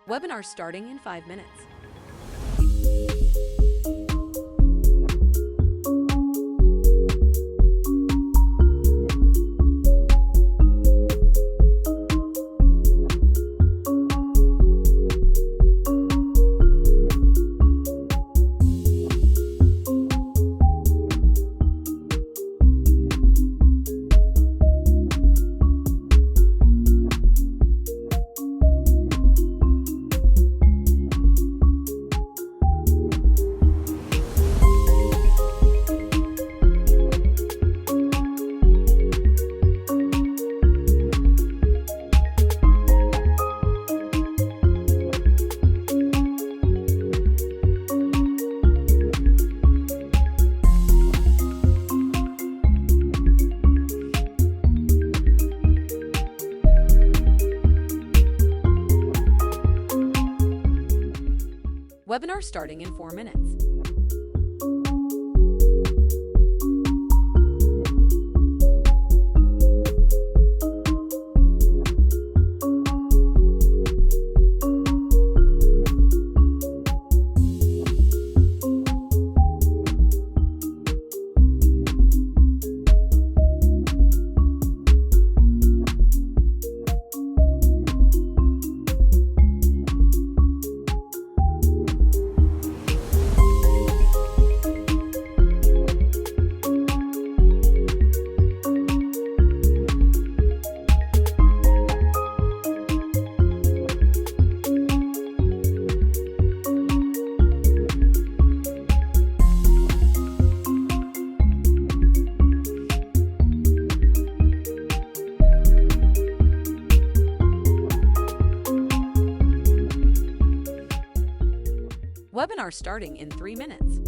Webinar starting in 5 minutes. Webinar starting in 4 minutes. Webinar starting in 3 minutes.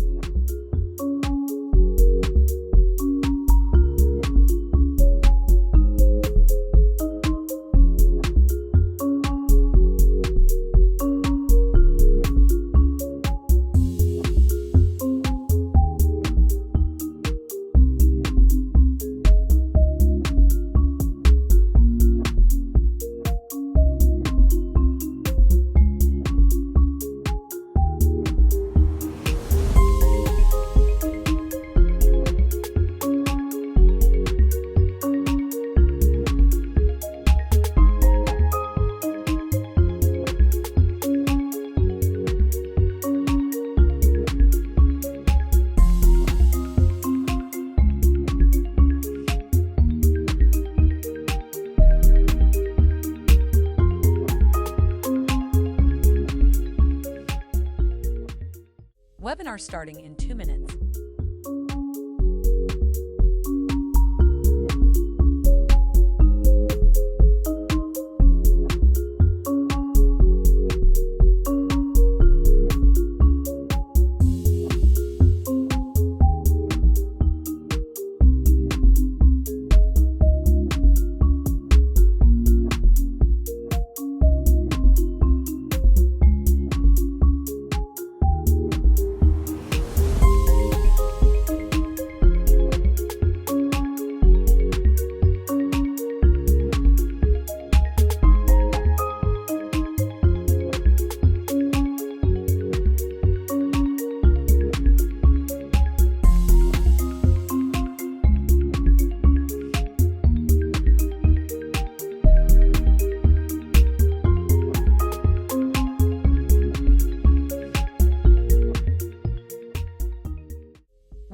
Webinar starting in 2 minutes.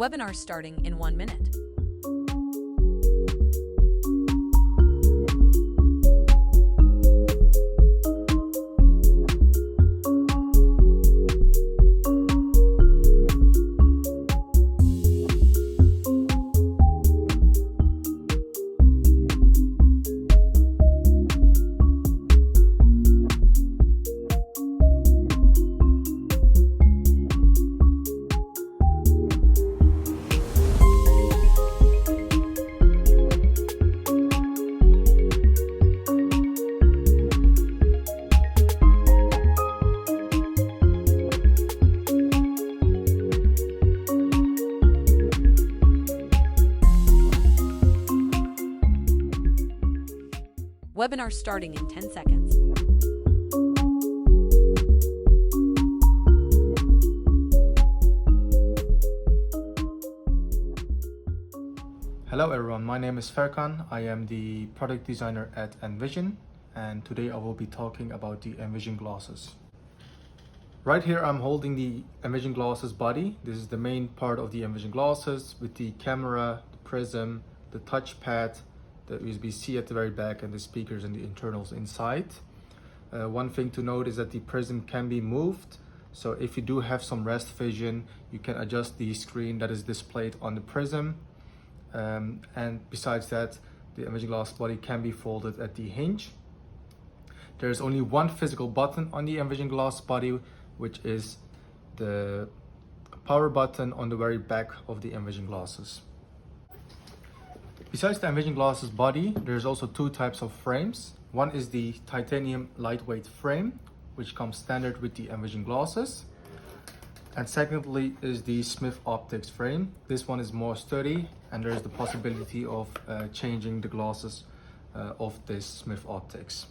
Webinar starting in 1 minute. Webinar starting in 10 seconds. Hello everyone, my name is Ferkan. I am the product designer at Envision, and today I will be talking about the Envision Glasses. Right here I'm holding the Envision Glasses body. This is the main part of the Envision Glasses with the camera, the prism, the touchpad, the USB-C at the very back, and the speakers and the internals inside. One thing to note is that the prism can be moved. So if you do have some rest vision, you can adjust the screen that is displayed on the prism. And besides that, the Envision Glass body can be folded at the hinge. There is only one physical button on the Envision Glass body, which is the power button on the very back of the Envision Glasses. Besides the Envision Glasses body, there's also two types of frames. One is the titanium lightweight frame, which comes standard with the Envision Glasses. And secondly is the Smith Optics frame. This one is more sturdy, and there is the possibility of changing the glasses of this Smith Optics.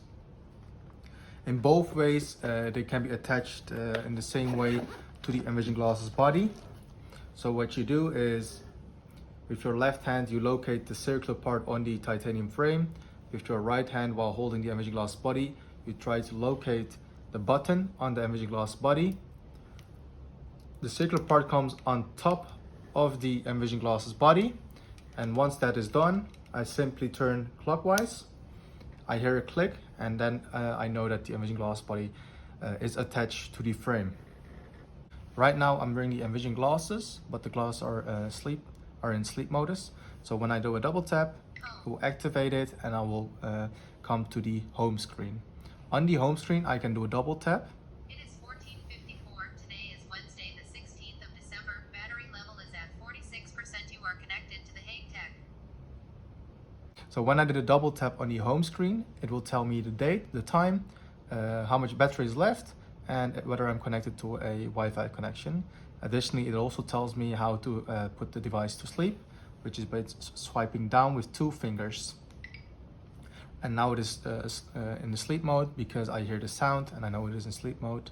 In both ways, they can be attached in the same way to the Envision Glasses body. So what you do is, with your left hand, you locate the circular part on the titanium frame. With your right hand, while holding the Envision Glass body, you try to locate the button on the Envision Glass body. The circular part comes on top of the Envision Glasses body, and once that is done, I simply turn clockwise. I hear a click, and then I know that the Envision Glass body is attached to the frame. Right now I'm wearing the Envision Glasses, but the glasses are in sleep modus. So when I do a double tap, it will activate it, and I will come to the home screen. On the home screen, I can do a double tap. It is 14:54. Today is Wednesday, the 16th of December. Battery level is at 46%. You are connected to the Hague Tech. So when I did a double tap on the home screen, it will tell me the date, the time, how much battery is left, and whether I'm connected to a Wi-Fi connection. Additionally, it also tells me how to put the device to sleep, which is by swiping down with 2 fingers. And now it is in the sleep mode because I hear the sound and I know it is in sleep mode.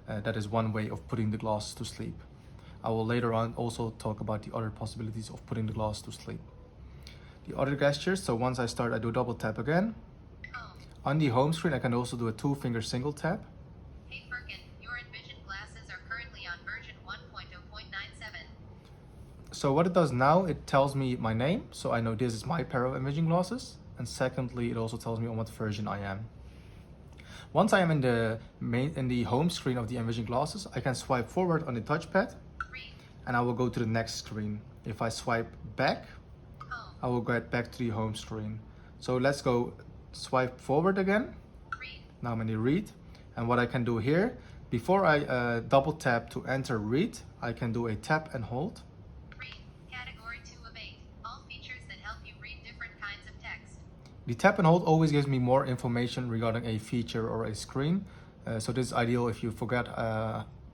That is one way of putting the glass to sleep. I will later on also talk about the other possibilities of putting the glass to sleep. The other gestures, so once I start, I do a double tap again. On the home screen, I can also do a 2-finger single tap. Hey Ferkan, your Envision Glasses are currently on version 1.0.97. So what it does now, it tells me my name, so I know this is my pair of Envision Glasses. And secondly, it also tells me on what version I am. Once I am in the home screen of the Envision Glasses, I can swipe forward on the touchpad, and I will go to the next screen. If I swipe back, I will get back to the home screen. So let's go swipe forward again. Now I'm in the read, and what I can do here, before I double tap to enter read, I can do a tap and hold. Category 2 of 8. All features that help you read different kinds of text. The tap and hold always gives me more information regarding a feature or a screen. So this is ideal if you forget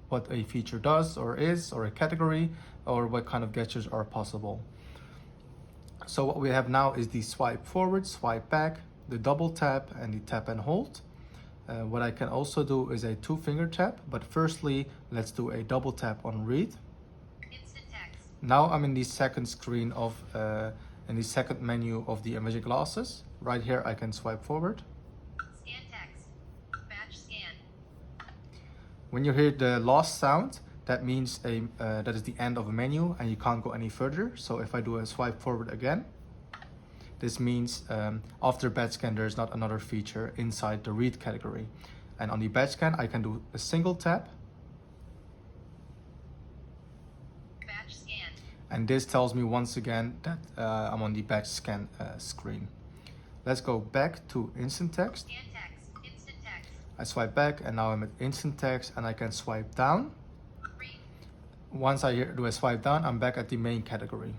what a feature does or is, or a category, or what kind of gestures are possible. So what we have now is the swipe forward, swipe back, the double tap, and the tap and hold. What I can also do is a 2-finger tap, but firstly, let's do a double tap on read. Instant text. Now I'm in the second screen of, in the second menu of the Envision Glasses. Right here, I can swipe forward. Scan text. Batch scan. When you hear the last sound, that means that is the end of a menu and you can't go any further. So if I do a swipe forward again, this means after batch scan, there's not another feature inside the read category. And on the batch scan, I can do a single tap. Batch scan. And this tells me once again that I'm on the batch scan screen. Let's go back to instant text. Scan text. Instant text. I swipe back, and now I'm at instant text, and I can swipe down. Read. Once I do a swipe down, I'm back at the main category.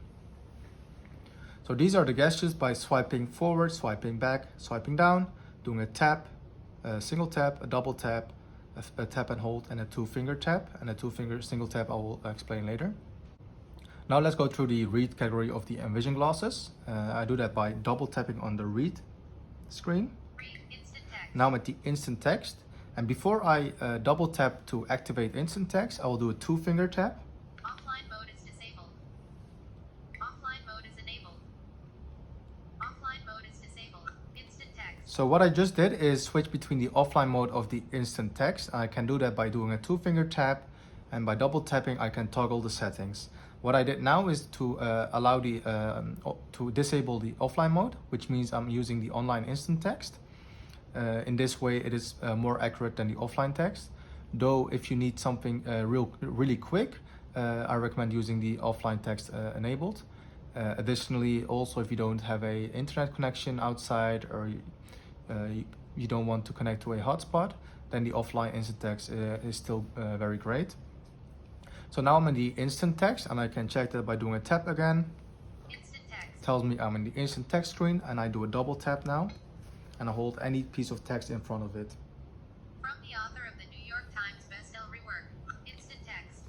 So these are the gestures by swiping forward, swiping back, swiping down, doing a tap, a single tap, a double tap, a tap and hold, and a 2-finger tap. And a 2-finger single tap I will explain later. Now let's go through the read category of the Envision Glasses. I do that by double tapping on the read screen. Read instant text. Now I'm at the instant text. And before I double tap to activate instant text, I will do a 2-finger tap. Offline mode is disabled. Offline mode is enabled. So what I just did is switch between the offline mode of the instant text. I can do that by doing a 2-finger tap, and by double tapping I can toggle the settings. What I did now is to to disable the offline mode, which means I'm using the online instant text. In this way it is more accurate than the offline text. Though if you need something really quick, I recommend using the offline text enabled. Additionally, also if you don't have a internet connection outside, or you don't want to connect to a hotspot, then the offline instant text is still very great. So now I'm in the instant text, and I can check that by doing a tap again. Instant text. Tells me I'm in the instant text screen, and I do a double tap now, and I hold any piece of text in front of it. From the author of the New York Times bestseller rework, instant text.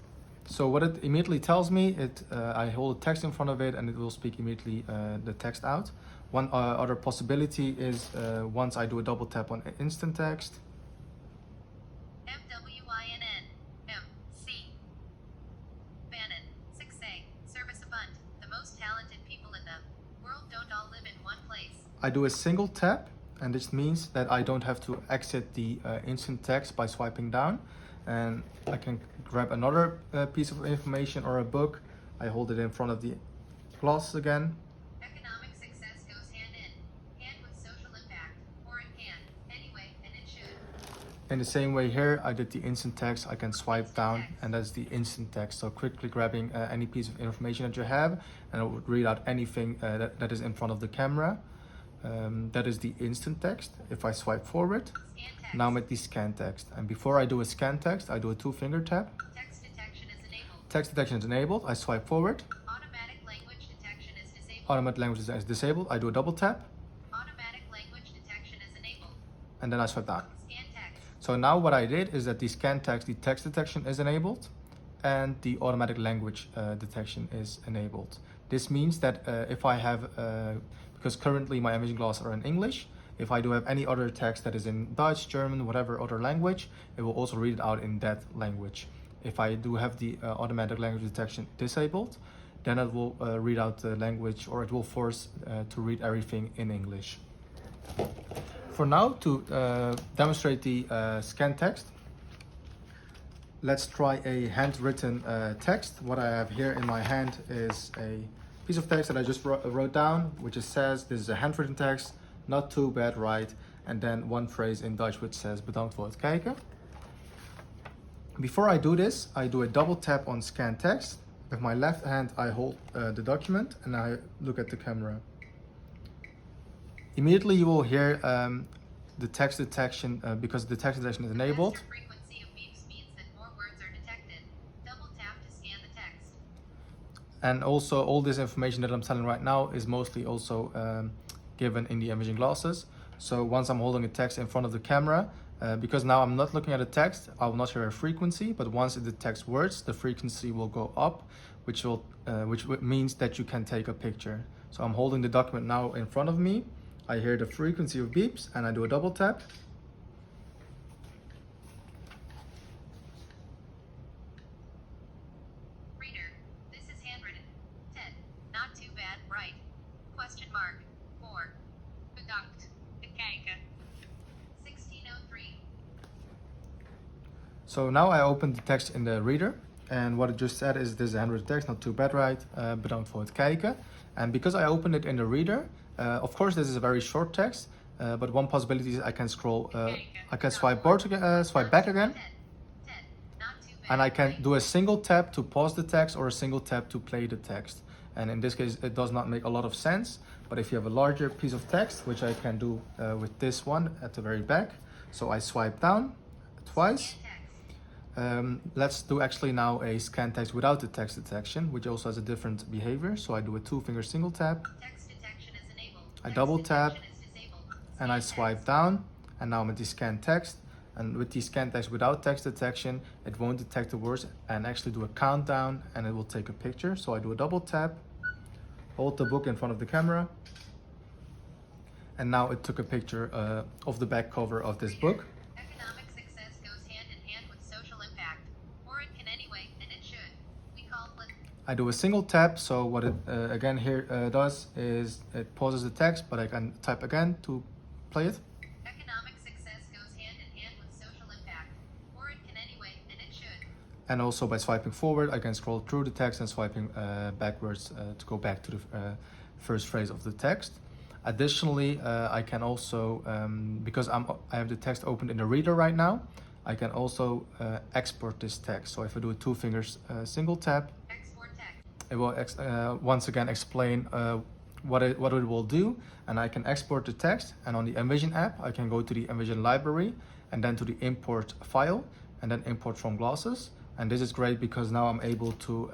So what it immediately tells me, I hold a text in front of it and it will speak immediately the text out. One other possibility is once I do a double tap on instant text, MWINN, MC. Bannon, 6A, Service Abund, the most talented people in the world don't all live in one place. I do a single tap, and this means that I don't have to exit the instant text by swiping down, and I can grab another piece of information or a book. I hold it in front of the glass again. Economic success goes hand with social impact, or it can, anyway, and it should. In the same way here, I did the instant text. I can swipe down, and that's the instant text. So quickly grabbing any piece of information that you have, and it would read out anything that is in front of the camera. That is the instant text. If I swipe forward, Scan text. now I'm at the scan text. And before I do a scan text, I do a 2-finger tap. Text detection is enabled. Text detection is enabled. I swipe forward. Automatic language detection is disabled. Automatic language is disabled. I do a double tap, Automatic language detection is enabled. and then I swipe down. Scan text. So now what I did is that the scan text, the text detection is enabled, and the automatic language detection is enabled. This means that if I have, because currently my Envision glasses are in English, if I do have any other text that is in Dutch, German, whatever other language, it will also read it out in that language. If I do have the automatic language detection disabled, then it will read out the language, or it will force to read everything in English. For now, to demonstrate the scan text, let's try a handwritten text. What I have here in my hand is a piece of text that I just wrote down, which just says, this is a handwritten text, not too bad, right? And then one phrase in Dutch which says, bedankt voor het kijken. Before I do this, I do a double tap on scan text. With my left hand, I hold the document and I look at the camera. Immediately you will hear the text detection, because the text detection is enabled. Faster frequency of beeps means that more words are detected. Double tap to scan the text. And also all this information that I'm telling right now is mostly also given in the Envision glasses. So once I'm holding a text in front of the camera, because now I'm not looking at a text, I will not hear a frequency, but once it detects words, the frequency will go up, which means that you can take a picture. So I'm holding the document now in front of me. I hear the frequency of beeps and I do a double tap. Reader, this is handwritten. 10. Not too bad, right? Question mark. 4. Bedankt. Bekijken. 1603. So now I open the text in the reader, and what it just said is, this is a handwritten text, not too bad, right? Bedankt voor het kijken. And because I opened it in the reader, of course this is a very short text, but one possibility is I can scroll, I can swipe back again, 10. Not too bad. and I can right? do a single tap to pause the text or a single tap to play the text. And in this case, it does not make a lot of sense, but if you have a larger piece of text, which I can do with this one at the very back, so I swipe down twice. Scan text. Let's do actually now a scan text without the text detection, which also has a different behavior. So I do a 2-finger single tap, Text detection is enabled. I Text double tap, detection is disabled. and I Scan swipe text. down, and now I'm at the scan text. And with the scan text without text detection, it won't detect the words and actually do a countdown, and it will take a picture. So I do a double tap, hold the book in front of the camera, and now it took a picture of the back cover of this book. Economic success goes hand in hand with social impact. Or it can anyway, and it should. We call it. I do a single tap, so what it again here does is it pauses the text, but I can type again to play it. And also by swiping forward, I can scroll through the text and swiping backwards to go back to the first phrase of the text. Additionally, I can also, because I have the text opened in the reader right now, I can also export this text. So if I do a two fingers single tap, Export text. it will once again explain what it will do, and I can export the text. And on the Envision app, I can go to the Envision library and then to the import file and then import from Glasses. And this is great because now I'm able to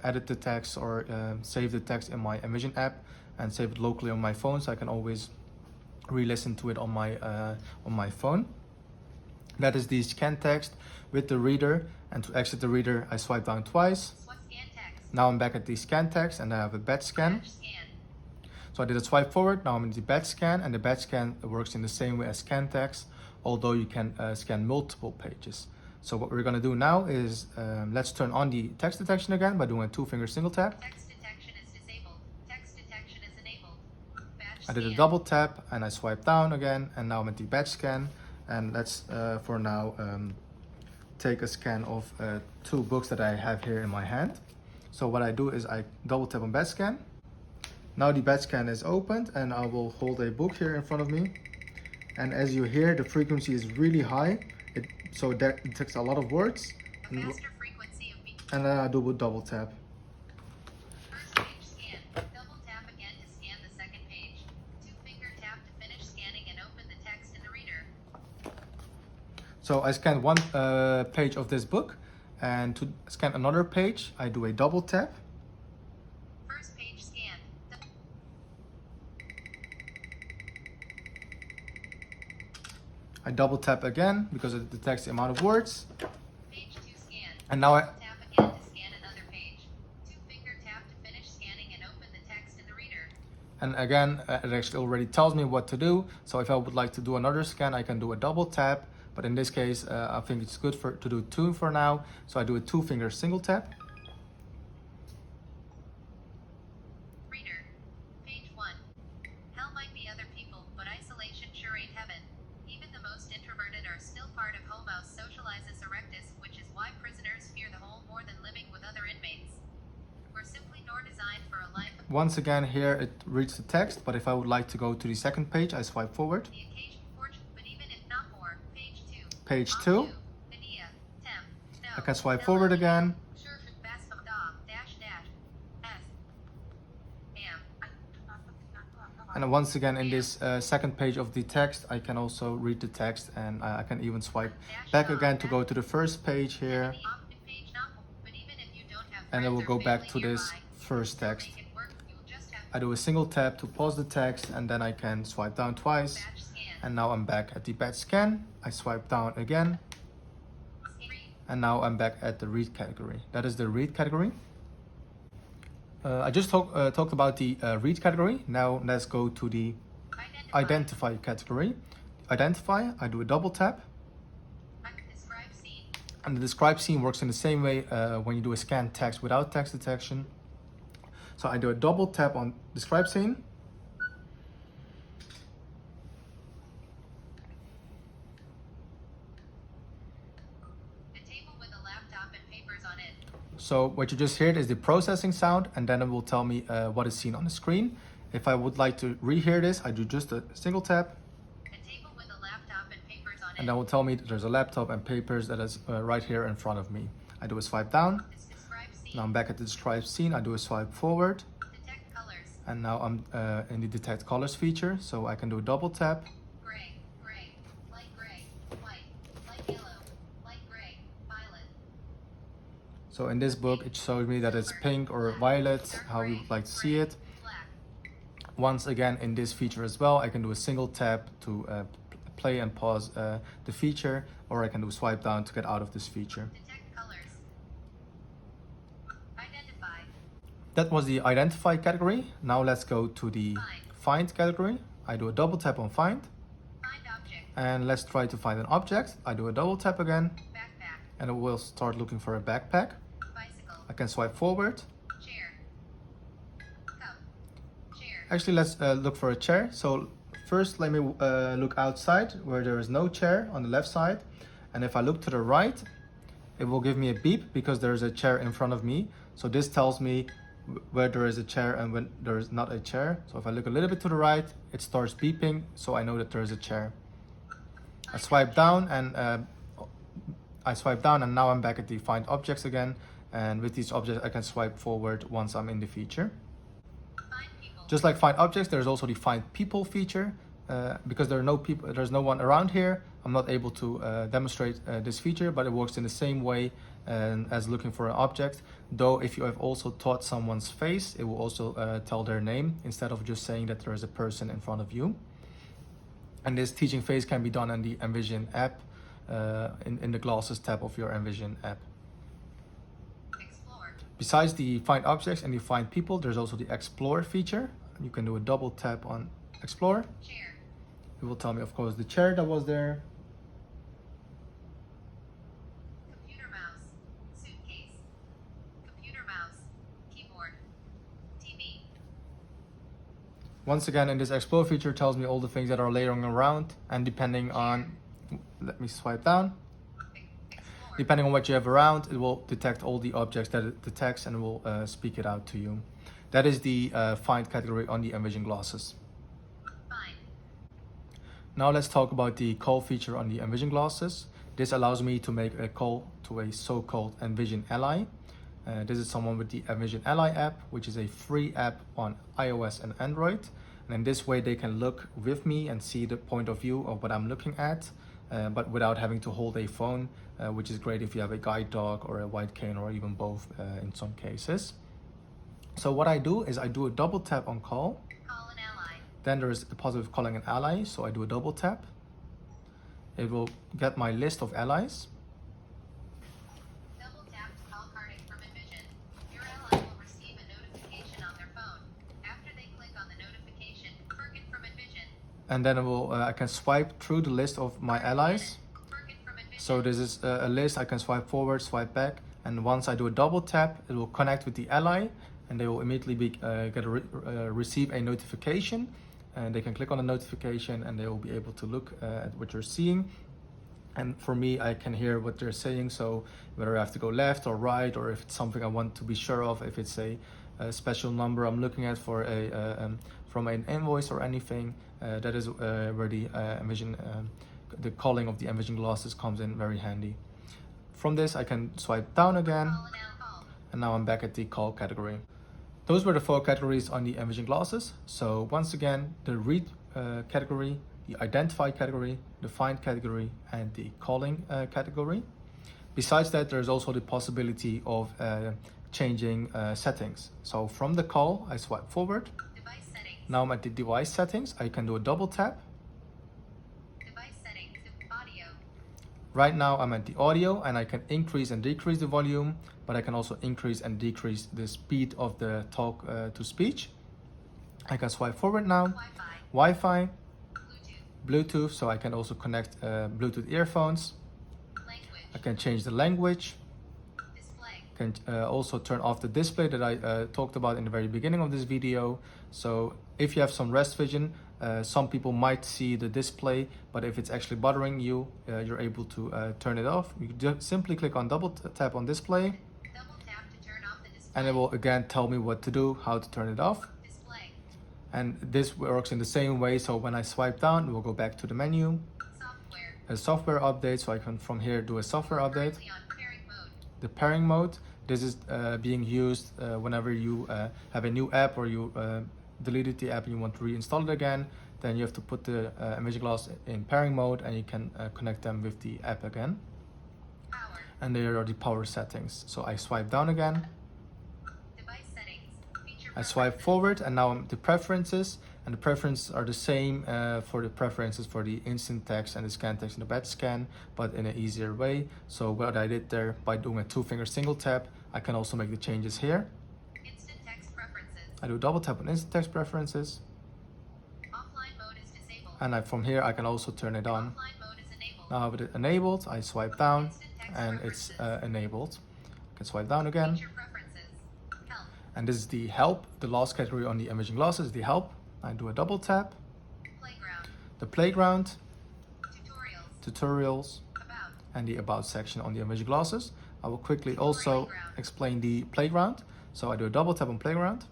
edit the text or save the text in my Envision app and save it locally on my phone, so I can always re-listen to it on my phone. That is the scan text with the reader, and to exit the reader, I swipe down twice. Scan text. Now I'm back at the scan text and I have a batch scan. Batch scan. So I did a swipe forward, now I'm in the batch scan, and the batch scan works in the same way as scan text, although you can scan multiple pages. So what we're gonna do now is, let's turn on the text detection again by doing a two finger single tap. Text detection is disabled. Text detection is enabled. Batch I did a scan. double tap and I swipe down again, and now I'm at the batch scan. And let's, for now, take a scan of two books that I have here in my hand. So what I do is I double tap on batch scan. Now the batch scan is opened and I will hold a book here in front of me. And as you hear, the frequency is really high. So that it takes a lot of words. A faster frequency of beat. And then I do a double tap. First page scan. Double tap again to scan the second page. Two finger tap to finish scanning and open the text in the reader. So I scan one page of this book, and to scan another page, I do a double tap. First page scanned. I double tap again because it detects the amount of words. Page 2 scanned. And now I Tap again to scan another page. Two finger tap to finish scanning and open the text in the reader. And again, it actually already tells me what to do. So if I would like to do another scan, I can do a double tap. But in this case, I think it's good to do two for now. So I do a two finger single tap. Reader. Page 1. Hell might be other people, but isolation sure ain't heaven. Even the most introverted are still part of homo socializes erectus, which is why prisoners fear the whole more than living with other inmates. We're simply nor designed for a life of Once again, here it reads the text. But if I would like to go to the second page, I swipe forward. the occasion fortune, but even if not more, page 2. Page On 2. Medea, Temp, no, I can swipe Stella, forward again. Sure, Basco, Dog, dash, dash, S, Am, And then once again, in this second page of the text, I can also read the text, and I can even swipe back again to go to the first page here. Page not, but even if you don't have And then we'll friends or go back to family this nearby, first still text. make it work. You'll just have I do a single tap to pause the text, and then I can swipe down twice. batch scan. And now I'm back at the batch scan. I swipe down again, and now I'm back at the read category. That is the read category. I just talked about the read category. Now let's go to the identify category. Identify, I do a double tap. Describe scene. And the describe scene works in the same way when you do a scan text without text detection. So I do a double tap on describe scene. A table with a laptop and papers on it. So what you just heard is the processing sound, and then it will tell me what is seen on the screen. If I would like to rehear this, I do just a single tap, A table with a laptop and papers on it. and that will tell me that there's a laptop and papers that is right here in front of me. I do a swipe down. This describe scene. Now I'm back at the describe scene. I do a swipe forward, Detect colors. and now I'm in the detect colors feature. So I can do a double tap, Gray, gray, light gray, white, light yellow, light gray, violet. so in this book it shows me that it's pink or violet, how we would like to see it. Black. Once again, in this feature as well, I can do a single tap to play and pause the feature, or I can do a swipe down to get out of this feature. Detect colors. Identify. That was the identify category. Now let's go to the find category. I do a double tap on find, Find object. and let's try to find an object. I do a double tap again, Backpack. and it will start looking for a backpack. Bicycle. I can swipe forward. Chair. Cup. Chair. Actually, let's look for a chair. So first, let me look outside where there is no chair on the left side. And if I look to the right, it will give me a beep because there is a chair in front of me. So this tells me where there is a chair and when there is not a chair. So if I look a little bit to the right, it starts beeping, so I know that there is a chair. I swipe down and now I'm back at the Find Objects again. And with these objects, I can swipe forward once I'm in the feature. Just like Find Objects, there's also the Find People feature. Because there are no people, there's no one around here, I'm not able to demonstrate this feature, but it works in the same way as looking for an object. Though if you have also taught someone's face, it will also tell their name instead of just saying that there is a person in front of you. And this teaching face can be done in the Envision app, in the Glasses tab of your Envision app. Explore. Besides the Find Objects and the Find People, there's also the Explore feature. You can do a double tap on Explore. Chair. It will tell me, of course, the chair that was there. Computer mouse. Suitcase. Computer mouse. Keyboard. TV. Once again, in this Explore feature, tells me all the things that are laying around, and depending on, let me swipe down. Explore. Depending on what you have around, it will detect all the objects that it detects and will speak it out to you. That is the Find category on the Envision Glasses. Find. Now let's talk about the Call feature on the Envision Glasses. This allows me to make a call to a so-called Envision Ally. This is someone with the Envision Ally app, which is a free app on iOS and Android. And in this way, they can look with me and see the point of view of what I'm looking at, but without having to hold a phone, which is great if you have a guide dog or a white cane or even both in some cases. So what I do is I do a double tap on call. Call an ally. Then there is the possibility of calling an ally, so I do a double tap. It will get my list of allies. Double tap to call carding from Envision. Your ally will receive a notification on their phone. After they click on the notification, Perkin from Envision. And then it will, I can swipe through the list of my allies. Perkin from Envision. So this is a list, I can swipe forward, swipe back. And once I do a double tap, it will connect with the ally, and they will immediately receive a notification, and they can click on the notification and they will be able to look at what you're seeing. And for me, I can hear what they're saying, so whether I have to go left or right, or if it's something I want to be sure of, if it's a special number I'm looking at for from an invoice or anything, that is where the the calling of the Envision Glasses comes in very handy. From this, I can swipe down again, Call an ally. and now I'm back at the Call category. Those were the 4 categories on the Envision Glasses. So once again, the Read category, the Identify category, the Find category, and the Calling category. Besides that, there's also the possibility of changing settings. So from the Call, I swipe forward. Device settings. Now I'm at the Device settings. I can do a double tap. Device settings. Audio. Right now I'm at the audio, and I can increase and decrease the volume, but I can also increase and decrease the speed of the talk to speech. I can swipe forward now. Wi-Fi. Wi-Fi, Bluetooth, so I can also connect Bluetooth earphones. Language. I can change the language. Display. Can also turn off the display that I talked about in the very beginning of this video. So if you have some rest vision, some people might see the display, but if it's actually bothering you, you're able to turn it off. You just simply click on double tap on display, Double tap to turn off the display. and it will again tell me what to do, how to turn it off. Display. And this works in the same way. So when I swipe down, we'll go back to the menu, Software. a software update. So I can from here do a software update. Currently on pairing mode. The pairing mode, this is being used whenever you have a new app, or you deleted the app and you want to reinstall it again. Then you have to put the Envision Glass in pairing mode, and you can connect them with the app again. Power. And there are the power settings. So I swipe down again, Device settings. Feature I swipe preferences. forward, and now I'm the preferences, and the preferences are the same for the preferences for the instant text and the scan text and the batch scan, but in an easier way. So what I did there, by doing a 2-finger single tap, I can also make the changes here. Instant text preferences. I do double tap on instant text preferences, Offline mode is disabled. and from here I can also turn it on. Offline mode is enabled. Now with it enabled, I swipe down, Instant text and it's preferences. enabled. I can swipe down again, Feature preferences. Help. and this is the help. The last category on the Envision Glasses, the help. I do a double tap. Playground. The playground, Tutorials. tutorials, About. and the about section on the Envision Glasses. I will quickly also explain the playground. So I do a double tap on playground.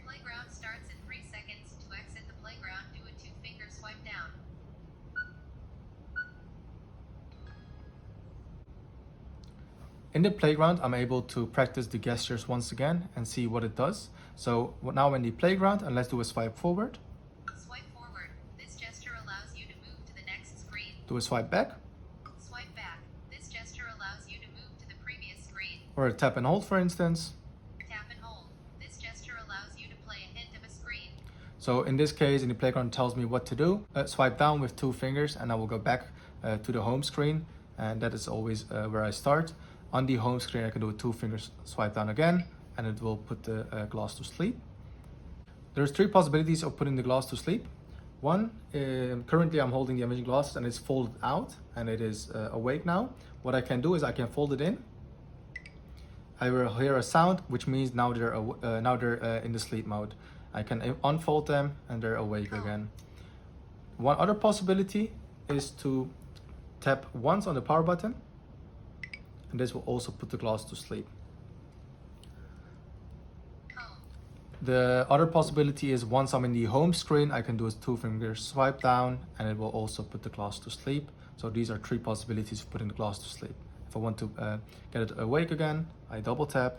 Playground starts in 3 seconds. To exit the playground, do a 2-finger swipe down. In the playground, I'm able to practice the gestures once again and see what it does. So now in the playground, and let's do a swipe forward. Swipe forward. This gesture allows you to move to the next screen. Do a swipe back. Swipe back. This gesture allows you to move to the previous screen. Or a tap and hold, for instance. Tap and hold. This gesture allows you to play a hint of a screen. So in this case, in the playground, it tells me what to do. Swipe down with 2 fingers and I will go back to the home screen. And that is always where I start. On the home screen, I can do a 2 fingers swipe down again, and it will put the glass to sleep. There's 3 possibilities of putting the glass to sleep. One, currently I'm holding the Envision Glasses and it's folded out and it is awake now. What I can do is I can fold it in. I will hear a sound, which means now they're in the sleep mode. I can unfold them and they're awake again. One other possibility is to tap once on the power button, and this will also put the glass to sleep. The other possibility is once I'm in the home screen, I can do a 2-finger swipe down and it will also put the glass to sleep. So these are 3 possibilities of putting the glass to sleep. If I want to get it awake again, I double tap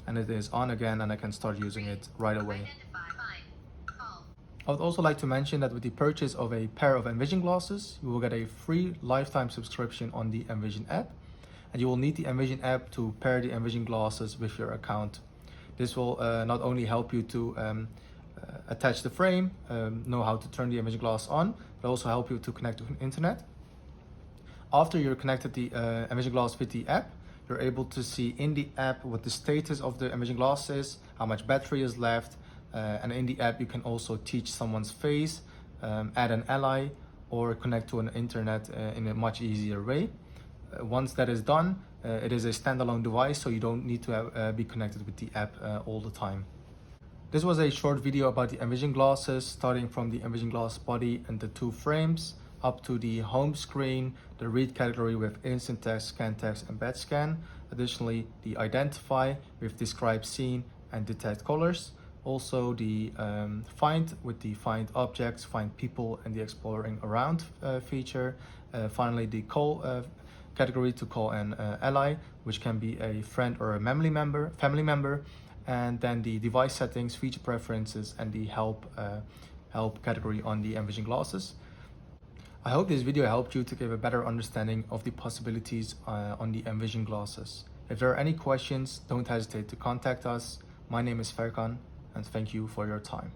and it is on again and I can start using it right away. I would also like to mention that with the purchase of a pair of Envision glasses, you will get a free lifetime subscription on the Envision app. And you will need the Envision app to pair the Envision glasses with your account. This will not only help you to attach the frame, know how to turn the Envision glass on, but also help you to connect to the internet. After you're connected the Envision glass with the app, you're able to see in the app what the status of the Envision glass is, how much battery is left, and in the app you can also teach someone's face, add an ally, or connect to an internet in a much easier way. Once that is done, it is a standalone device, so you don't need to be connected with the app all the time. This was a short video about the Envision glasses, starting from the Envision glass body and the 2 frames, up to the home screen, the read category with instant text, scan text, and batch scan. Additionally, the identify with describe scene and detect colors. Also the find with the find objects, find people, and the exploring around feature. Finally, the call category to call an ally, which can be a friend or a family member, and then the device settings, feature preferences, and the help category on the Envision glasses. I hope this video helped you to give a better understanding of the possibilities on the Envision glasses. If there are any questions, don't hesitate to contact us. My name is Ferkan, and thank you for your time.